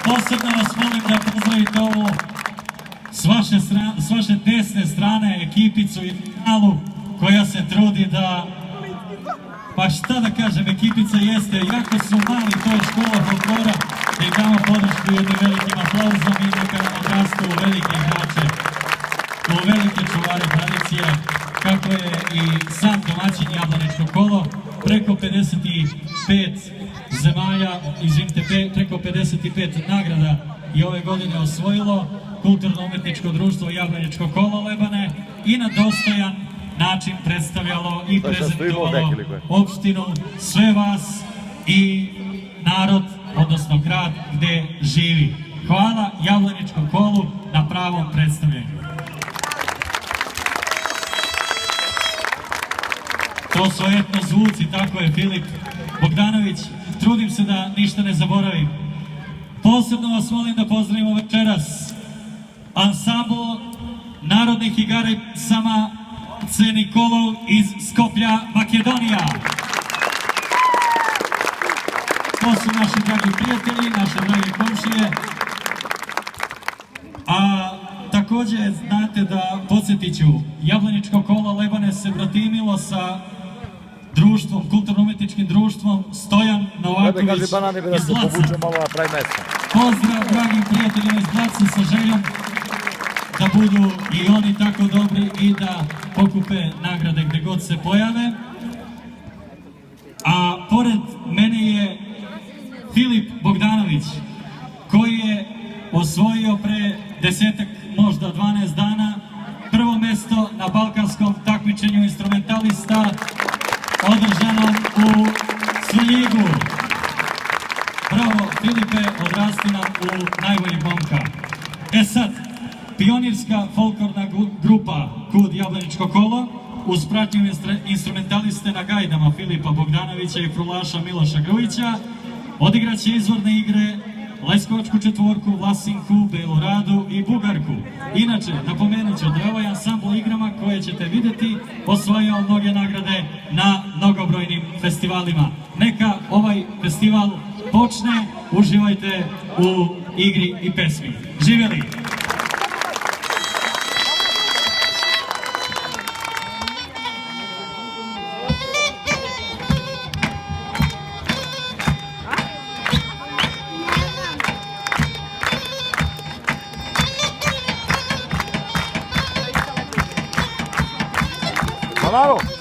Posebno vas molim da pozdravite ovu s vaše desne strane ekipicu i finalu koja se trudi da, pa šta da kažem, ekipica jeste, jako su mali, to je škola folklora, da im damo podršku jednim velikim aplauzom i neka nam odrastu u velike igrače, u velike čuvare tradicije, kako je i sam domaćin Jablaničko kolo, preko 55 zemalja, izvinite, preko 55 nagrada i ove godine osvojilo Kulturno-umetničko društvo Jablaničko kolo Lebane i na dostojan način predstavljalo i prezentovalo opštinu, sve vas i narod, odnosno grad gde živi. Hvala Jablaničkom kolu na pravom predstavljanju. To su etno zvuci, tako je Filip Bogdanović. Trudim se da ništa ne zaboravim. Posebno vas molim da pozdravimo večeras ansambl narodnih igara sama Nikolov iz Skoplja, Makedonija. To su naši dragi prijatelji, naše drage komšije. A takođe znate da, podsjetit ću, Jablaničko kolo Lebane se bratimilo sa društvom, kulturno-umetničkim društvom Stojan Novaković iz Blaca. Pozdrav dragim prijateljima iz Blaca sa željom da budu i oni tako dobri i da pokupe nagrade gde god se pojave. A pored mene je Filip Bogdanović, koji je osvojio pre 10, možda 12 dana prvo mesto na balkanskom takmičenju instrumentalista održanom u Svrljigu. Bravo Filipe, odrasti nam u najboljeg momka. E sad, pionirska folklorna grupa KUD Jablaničko kolo uz pratnju instrumentaliste na gajdama Filipa Bogdanovića i frulaša Miloša Grujića odigraće izvorne igre Leskovačku četvorku, Vlasinku, Beloradu i Bugarku. Inače, napomenut ću da je ovaj ansambl igrama koje ćete videti osvojio mnoge nagrade na mnogobrojnim festivalima. Neka ovaj festival počne, uživajte u igri i pesmi. Živjeli! Claro.